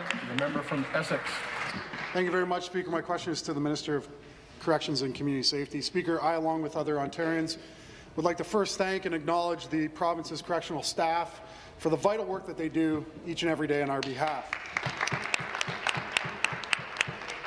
question, the member from Essex. Thank you very much, Speaker. My question is to the Minister of Corrections and Community Safety. Speaker, I, along with other Ontarians, would like to first thank and acknowledge the province's correctional staff for the vital work that they do each and every day on our behalf.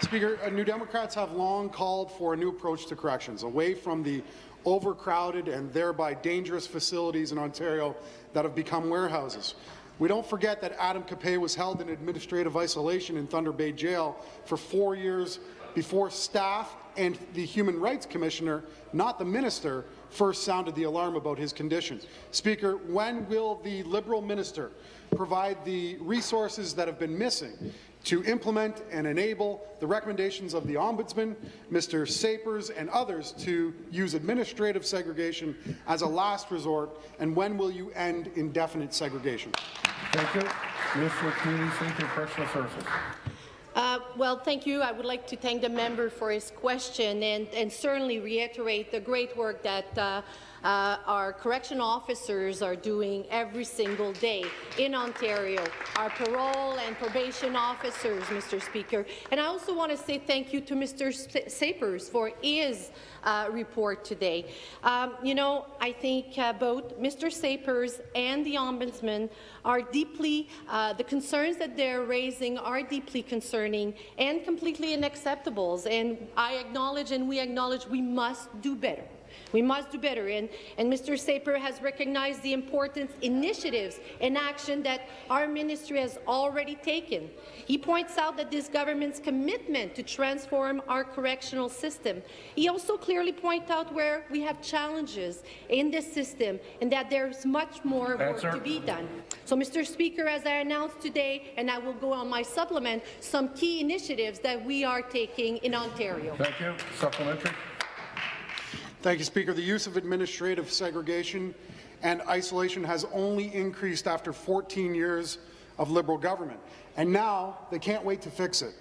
Speaker, New Democrats have long called for a new approach to corrections, away from the overcrowded and thereby dangerous facilities in Ontario that have become warehouses. We don't forget that Adam Capet was held in administrative isolation in Thunder Bay Jail for 4 years before staff and the Human Rights Commissioner, not the minister, first sounded the alarm about his condition. Speaker, when will the Liberal minister provide the resources that have been missing to implement and enable the recommendations of the Ombudsman, Mr. Sapers, and others to use administrative segregation as a last resort, and when will you end indefinite segregation? Thank you. Minister of Community Safety and Correctional Services. Well, thank you. I would like to thank the member for his question and certainly reiterate the great work that our correctional officers are doing every single day in Ontario, our parole and probation officers, Mr. Speaker. And I also want to say thank you to Mr. Sapers for his report today. You know, I think both Mr. Sapers and the Ombudsman are deeply, the concerns that they're raising are deeply concerning and completely unacceptable. And I acknowledge and we acknowledge we must do better. We must do better, and Mr. Saper has recognized the important initiatives and action that our ministry has already taken. He points out that this government's commitment to transform our correctional system. He also clearly points out where we have challenges in this system and that there's much more work to be done. So, Mr. Speaker, as I announced today, and I will go on my supplement, some key initiatives that we are taking in Ontario. Thank you. Supplementary. Thank you, Speaker. The use of administrative segregation and isolation has only increased after 14 years of Liberal government, and now they can't wait to fix it.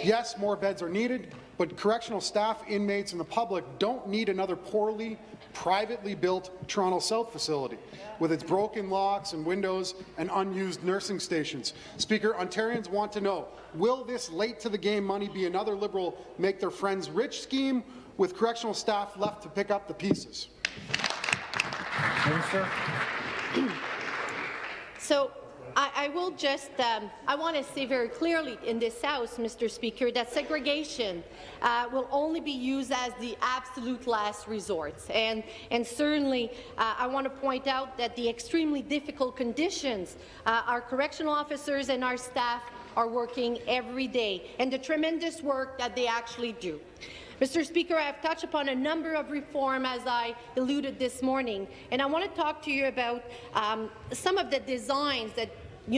Yes, more beds are needed, but correctional staff, inmates, and the public don't need another poorly, privately built Toronto South facility with its broken locks and windows and unused nursing stations. Speaker, Ontarians want to know, will this late-to-the-game money be another Liberal make their friends rich scheme with correctional staff left to pick up the pieces? Minister. So I will just, I want to say very clearly in this House, Mr. Speaker, that segregation will only be used as the absolute last resort. And certainly, I want to point out that the extremely difficult conditions our correctional officers and our staff are working every day, and the tremendous work that they actually do. Mr. Speaker, I have touched upon a number of reforms, as I alluded this morning, and I want to talk to you about some of the designs that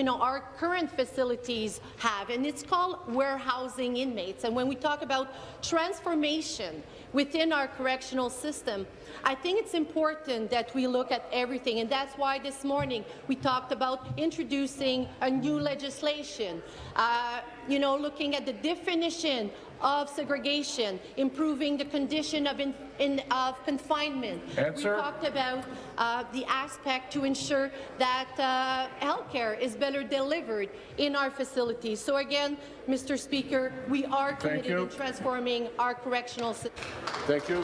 our current facilities have, and it's called warehousing inmates. And when we talk about transformation within our correctional system, I think it's important that we look at everything, and that's why this morning we talked about introducing a new legislation, looking at the definition of segregation, improving the condition of confinement. Answer. We talked about the aspect to ensure that health care is better delivered in our facilities. So again, Mr. Speaker, we are committed in transforming our correctional system. Thank you.